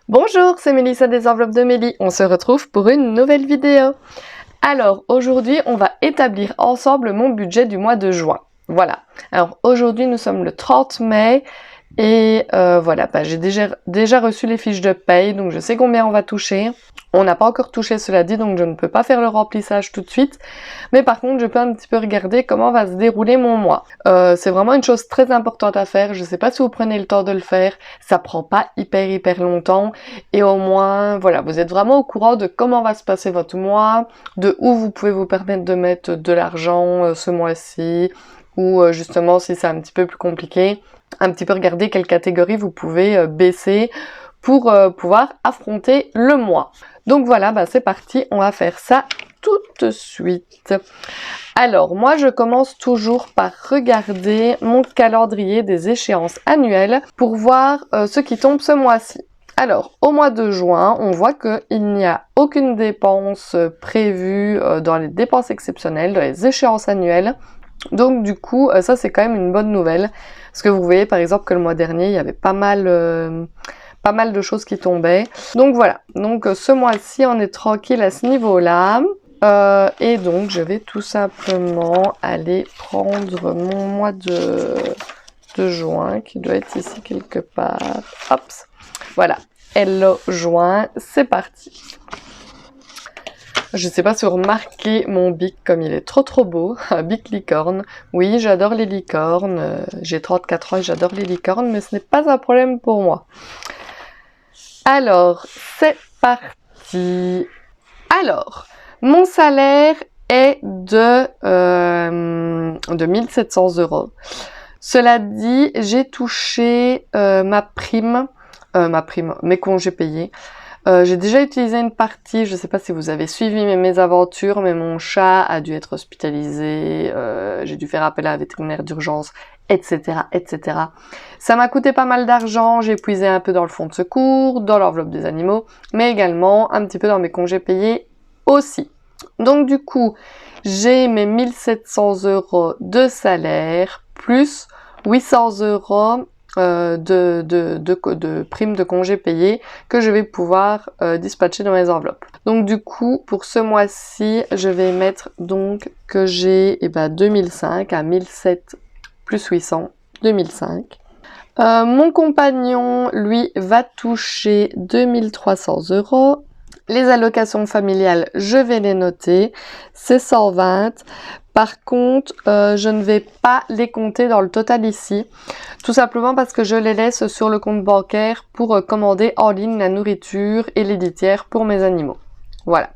Bonjour, c'est Mélissa des enveloppes de Mélie. On se retrouve pour une nouvelle vidéo. Alors, aujourd'hui, on va établir ensemble mon budget du mois de juin. Voilà. Alors, aujourd'hui, nous sommes le 30 mai et voilà, j'ai déjà reçu les fiches de paye, donc je sais combien on va toucher. On n'a pas encore touché, cela dit, donc je ne peux pas faire le remplissage tout de suite. Mais par contre, je peux un petit peu regarder comment va se dérouler mon mois. C'est vraiment une chose très importante à faire. Je ne sais pas si vous prenez le temps de le faire. Ça prend pas hyper longtemps. Et au moins, voilà, vous êtes vraiment au courant de comment va se passer votre mois, de où vous pouvez vous permettre de mettre de l'argent ce mois-ci, ou justement, si c'est un petit peu plus compliqué, un petit peu regarder quelle catégorie vous pouvez baisser pour pouvoir affronter le mois. Donc voilà, c'est parti, on va faire ça tout de suite. Alors, moi, je commence toujours par regarder mon calendrier des échéances annuelles pour voir ce qui tombe ce mois-ci. Alors, au mois de juin, on voit qu'il n'y a aucune dépense prévue dans les dépenses exceptionnelles, dans les échéances annuelles. Donc du coup, ça c'est quand même une bonne nouvelle. Parce que vous voyez par exemple que le mois dernier, il y avait pas mal de choses qui tombaient. Donc voilà, donc ce mois-ci, on est tranquille à ce niveau-là. Et donc, je vais tout simplement aller prendre mon mois de juin, qui doit être ici quelque part. Hop, voilà, hello juin, c'est parti. Je sais pas si vous remarquez mon bic comme il est trop beau, un bic licorne. Oui, j'adore les licornes, j'ai 34 ans et j'adore les licornes, mais ce n'est pas un problème pour moi. Alors, c'est parti. Alors, mon salaire est de 1700 €. Cela dit, j'ai touché mes congés payés. J'ai déjà utilisé une partie, je ne sais pas si vous avez suivi mes mésaventures, mais mon chat a dû être hospitalisé, j'ai dû faire appel à un vétérinaire d'urgence, etc., etc. Ça m'a coûté pas mal d'argent, j'ai épuisé un peu dans le fonds de secours, dans l'enveloppe des animaux, mais également un petit peu dans mes congés payés aussi. Donc du coup, j'ai mes 1700 € de salaire, plus 800 € de primes de congés payés que je vais pouvoir dispatcher dans mes enveloppes. Donc du coup, pour ce mois-ci, je vais mettre donc que j'ai 2005 à 1007 plus 800, 2005. Mon compagnon, lui, va toucher 2300 €. Les allocations familiales, je vais les noter, c'est 120. Par contre, je ne vais pas les compter dans le total ici, tout simplement parce que je les laisse sur le compte bancaire pour commander en ligne la nourriture et les litières pour mes animaux. Voilà.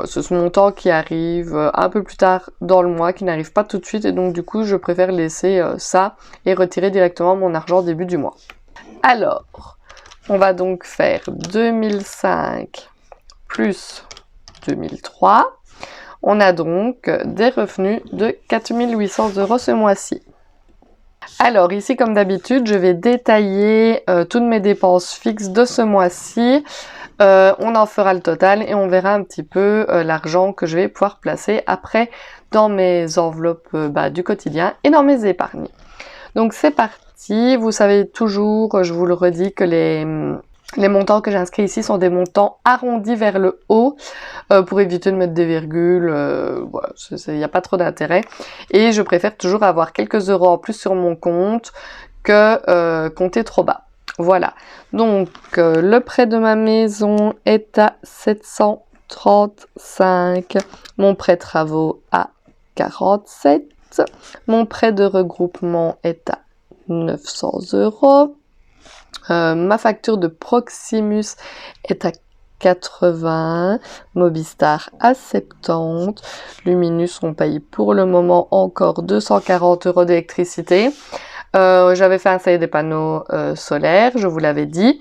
C'est ce montant qui arrive un peu plus tard dans le mois, qui n'arrive pas tout de suite, et donc du coup, je préfère laisser ça et retirer directement mon argent au début du mois. Alors, on va donc faire 2005 plus 2003. On a donc des revenus de 4800 € ce mois-ci. Alors ici, comme d'habitude, je vais détailler toutes mes dépenses fixes de ce mois-ci. On en fera le total et on verra un petit peu l'argent que je vais pouvoir placer après dans mes enveloppes du quotidien et dans mes épargnes. Donc c'est parti. Vous savez toujours, je vous le redis, que les montants que j'inscris ici sont des montants arrondis vers le haut pour éviter de mettre des virgules. Voilà, il n'y a pas trop d'intérêt. Et je préfère toujours avoir quelques euros en plus sur mon compte que compter trop bas. Voilà. Donc, le prêt de ma maison est à 735. Mon prêt travaux à 47. Mon prêt de regroupement est à 900 €. Ma facture de Proximus est à 80, Mobistar à 70, Luminus on paye pour le moment encore 240 € d'électricité. J'avais fait installer des panneaux solaires, je vous l'avais dit.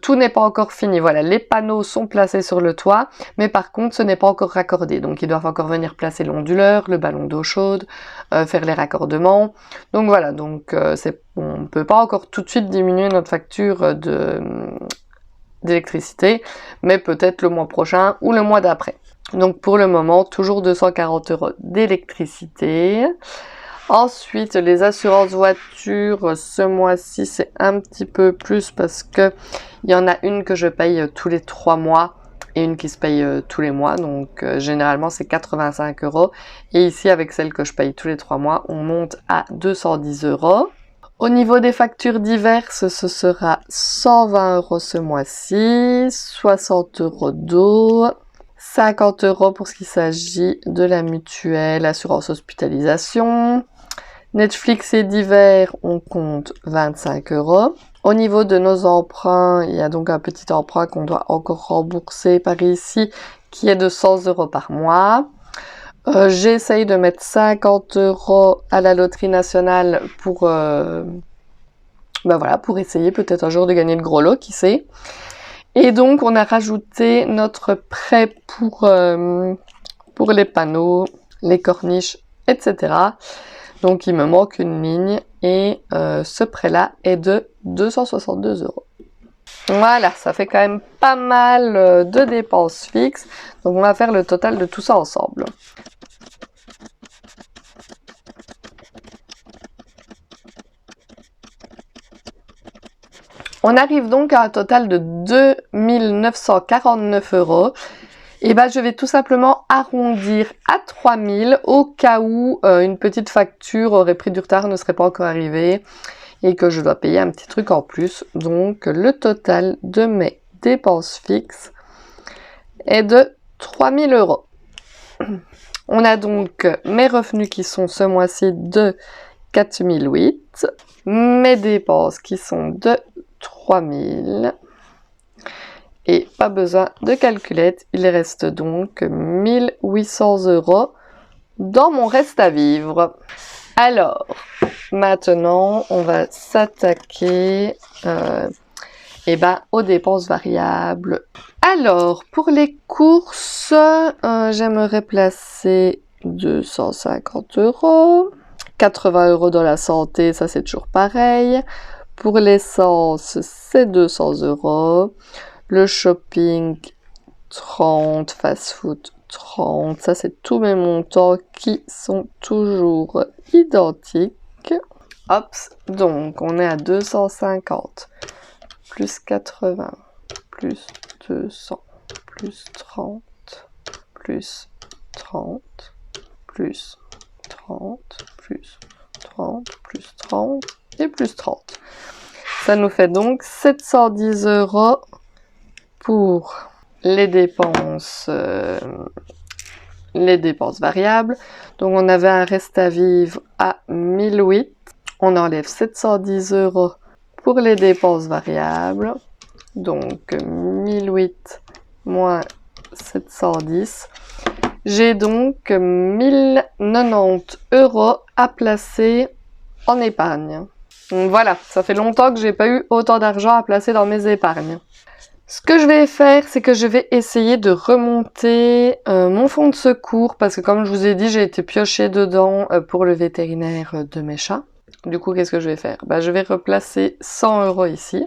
Tout n'est pas encore fini. Voilà, les panneaux sont placés sur le toit, mais par contre, ce n'est pas encore raccordé. Donc, ils doivent encore venir placer l'onduleur, le ballon d'eau chaude, faire les raccordements. Donc voilà, on ne peut pas encore tout de suite diminuer notre facture d'électricité, mais peut-être le mois prochain ou le mois d'après. Donc pour le moment, toujours 240 € d'électricité. Ensuite, les assurances voitures, ce mois-ci, c'est un petit peu plus parce que Il y en a une que je paye tous les 3 mois et une qui se paye tous les mois. Donc généralement c'est 85 €. Et ici avec celle que je paye tous les 3 mois, on monte à 210 €. Au niveau des factures diverses, ce sera 120 € ce mois-ci, 60 € d'eau, 50 € pour ce qui s'agit de la mutuelle, assurance hospitalisation. Netflix et divers, on compte 25 €. Au niveau de nos emprunts, il y a donc un petit emprunt qu'on doit encore rembourser par ici, qui est de 100 € par mois. J'essaye de mettre 50 € à la loterie nationale pour, pour essayer peut-être un jour de gagner le gros lot, qui sait. Et donc on a rajouté notre prêt pour les panneaux, les corniches, etc. Donc il me manque une ligne et ce prêt-là est de 262 €. Voilà, ça fait quand même pas mal de dépenses fixes. Donc on va faire le total de tout ça ensemble. On arrive donc à un total de 2 949 €. Et ben je vais tout simplement arrondir à 3 000 au cas où une petite facture aurait pris du retard, ne serait pas encore arrivée et que je dois payer un petit truc en plus. Donc le total de mes dépenses fixes est de 3 000 €. On a donc mes revenus qui sont ce mois-ci de 4 008, mes dépenses qui sont de 3 000 et pas besoin de calculette, il reste donc 1 800 € dans mon reste à vivre. Alors, maintenant, on va s'attaquer aux dépenses variables. Alors, pour les courses, j'aimerais placer 250 €. 80 € dans la santé, ça c'est toujours pareil. Pour l'essence, c'est 200 €. Le shopping, 30. Fast-food, 30. Ça, c'est tous mes montants qui sont toujours identiques. Hop, donc on est à 250, plus 80, plus 200, plus 30, plus 30, plus 30, plus 30, plus 30 et plus 30. Ça nous fait donc 710 € pour les dépenses variables. Donc on avait un reste à vivre à 1008. On enlève 710 € pour les dépenses variables. Donc 1008 moins 710. J'ai donc 1090 € à placer en épargne. Donc voilà, ça fait longtemps que j'ai pas eu autant d'argent à placer dans mes épargnes. Ce que je vais faire, c'est que je vais essayer de remonter mon fonds de secours parce que comme je vous ai dit, j'ai été piocher dedans pour le vétérinaire de mes chats. Du coup, qu'est-ce que je vais faire? Je vais replacer 100 € ici.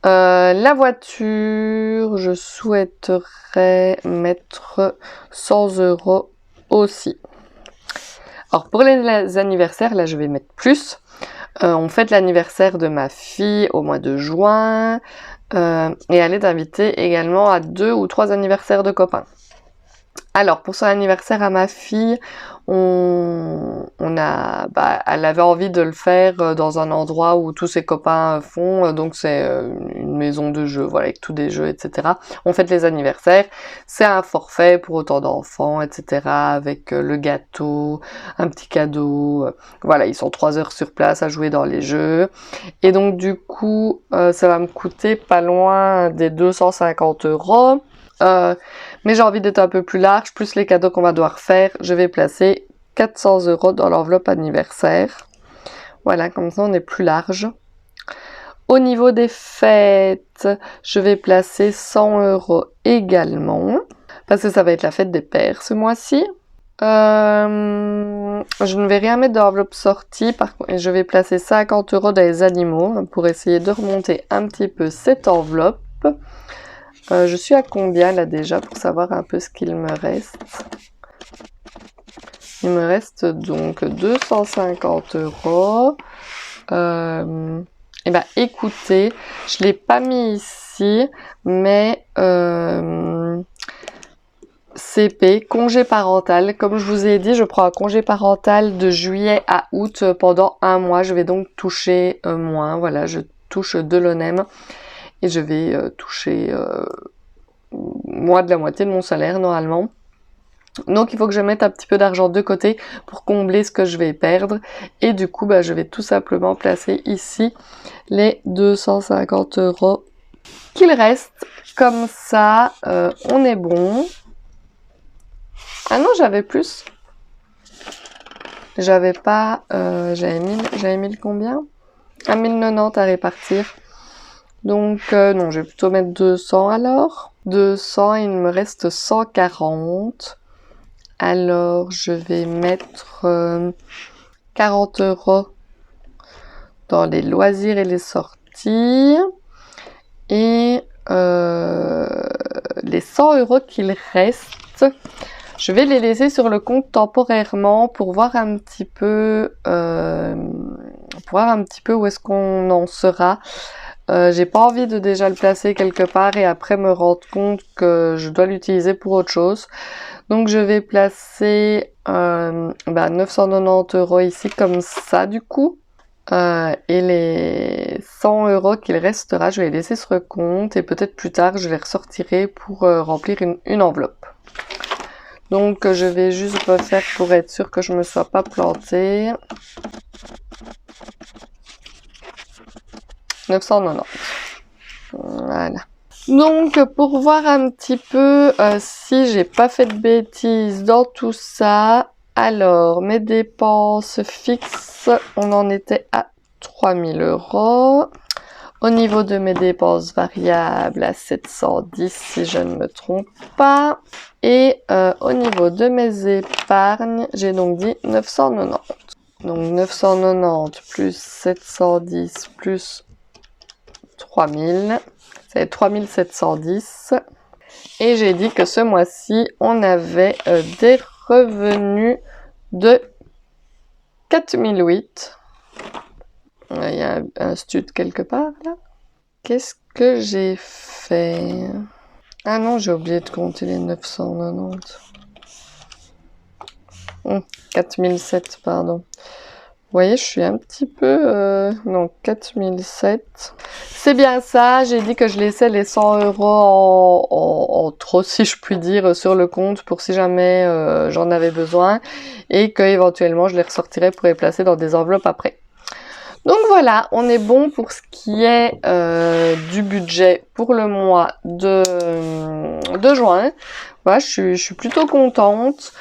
La voiture, je souhaiterais mettre 100 € aussi. Alors pour les anniversaires, là je vais mettre plus. On fête l'anniversaire de ma fille au mois de juin et elle est invitée également à 2 ou 3 anniversaires de copains. Alors pour son anniversaire à ma fille, elle avait envie de le faire dans un endroit où tous ses copains font, donc c'est une maison de jeux, voilà, avec tous des jeux, etc. On fête les anniversaires, c'est un forfait pour autant d'enfants, etc. Avec le gâteau, un petit cadeau, voilà, ils sont 3 heures sur place à jouer dans les jeux. Et donc du coup, ça va me coûter pas loin des 250 €. Mais j'ai envie d'être un peu plus large, plus les cadeaux qu'on va devoir faire, je vais placer 400 € dans l'enveloppe anniversaire. Voilà, comme ça on est plus large. Au niveau des fêtes, je vais placer 100 € également, parce que ça va être la fête des pères ce mois-ci. Je ne vais rien mettre dans l'enveloppe sortie, par contre, je vais placer 50 € dans les animaux pour essayer de remonter un petit peu cette enveloppe. Je suis à combien là déjà pour savoir un peu ce qu'il me reste? Il me reste donc 250 €. Eh ben écoutez, je l'ai pas mis ici, mais CP, congé parental. Comme je vous ai dit, je prends un congé parental de juillet à août pendant un mois. Je vais donc toucher moins. Voilà, je touche de l'ONEM et je vais toucher moins de la moitié de mon salaire normalement. Donc il faut que je mette un petit peu d'argent de côté pour combler ce que je vais perdre. Et du coup, bah, je vais tout simplement placer ici les 250 € qu'il reste. Comme ça, on est bon. Ah non, j'avais plus. J'avais pas... j'avais mis le combien? À 1090 à répartir. Donc non, je vais plutôt mettre 200 alors. 200, il me reste 140. Alors, je vais mettre 40 € dans les loisirs et les sorties. Et les 100 € qu'il reste, je vais les laisser sur le compte temporairement pour voir un petit peu, où est-ce qu'on en sera. J'ai pas envie de déjà le placer quelque part et après me rendre compte que je dois l'utiliser pour autre chose. Donc je vais placer 990 € ici comme ça du coup. Et les 100 € qu'il restera, je vais les laisser sur le compte et peut-être plus tard je les ressortirai pour remplir une enveloppe. Donc je vais juste refaire pour être sûr que je me sois pas plantée. 990. Voilà. Donc pour voir un petit peu si j'ai pas fait de bêtises dans tout ça, alors mes dépenses fixes, on en était à 3000 €. Au niveau de mes dépenses variables, à 710 si je ne me trompe pas. Et au niveau de mes épargnes, j'ai donc dit 990. Donc 990 plus 710 plus 3000, c'est 3710. Et j'ai dit que ce mois-ci, on avait des revenus de 4008. Il y a un stud quelque part là. Qu'est-ce que j'ai fait? Ah non, j'ai oublié de compter les 990. 4007, pardon. Vous voyez, je suis un petit peu... non, 4007. C'est bien ça, j'ai dit que je laissais les 100 € en trop, si je puis dire, sur le compte pour si jamais j'en avais besoin. Et que éventuellement je les ressortirais pour les placer dans des enveloppes après. Donc voilà, on est bon pour ce qui est du budget pour le mois de juin. Voilà, je suis plutôt contente.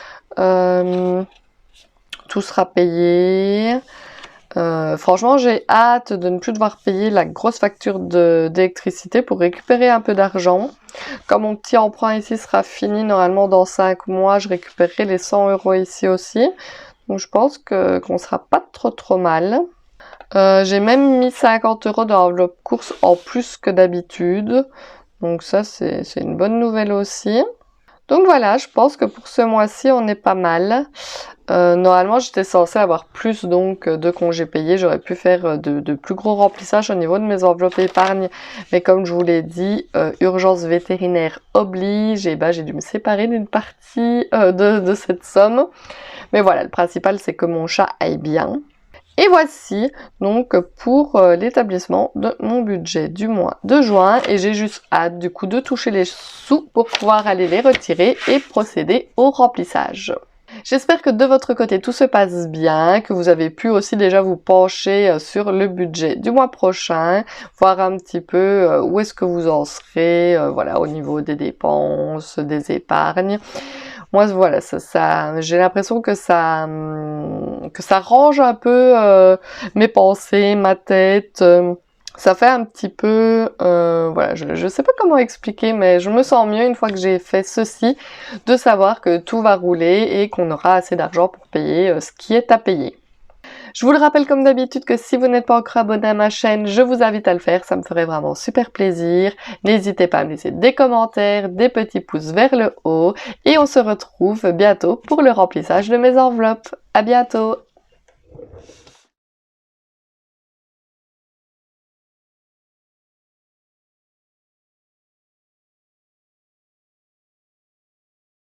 Tout sera payé. Franchement, j'ai hâte de ne plus devoir payer la grosse facture d'électricité pour récupérer un peu d'argent. Comme mon petit emprunt ici sera fini normalement dans 5 mois, je récupérerai les 100 € ici aussi. Donc je pense qu'on sera pas trop mal. J'ai même mis 50 € dans l'enveloppe course en plus que d'habitude. Donc ça, c'est une bonne nouvelle aussi. Donc voilà, je pense que pour ce mois-ci, on est pas mal. Normalement, j'étais censée avoir plus donc de congés payés. J'aurais pu faire de plus gros remplissages au niveau de mes enveloppes épargne. Mais comme je vous l'ai dit, urgence vétérinaire oblige. Et bah, j'ai dû me séparer d'une partie de cette somme. Mais voilà, le principal, c'est que mon chat aille bien. Et voici donc pour l'établissement de mon budget du mois de juin. Et j'ai juste hâte du coup de toucher les sous pour pouvoir aller les retirer et procéder au remplissage. J'espère que de votre côté tout se passe bien, que vous avez pu aussi déjà vous pencher sur le budget du mois prochain, voir un petit peu où est-ce que vous en serez, voilà, au niveau des dépenses, des épargnes. Moi, voilà, j'ai l'impression que ça range un peu mes pensées, ma tête. Ça fait un petit peu, voilà, je sais pas comment expliquer, mais je me sens mieux une fois que j'ai fait ceci, de savoir que tout va rouler et qu'on aura assez d'argent pour payer ce qui est à payer. Je vous le rappelle comme d'habitude que si vous n'êtes pas encore abonné à ma chaîne, je vous invite à le faire, ça me ferait vraiment super plaisir. N'hésitez pas à me laisser des commentaires, des petits pouces vers le haut et on se retrouve bientôt pour le remplissage de mes enveloppes. À bientôt!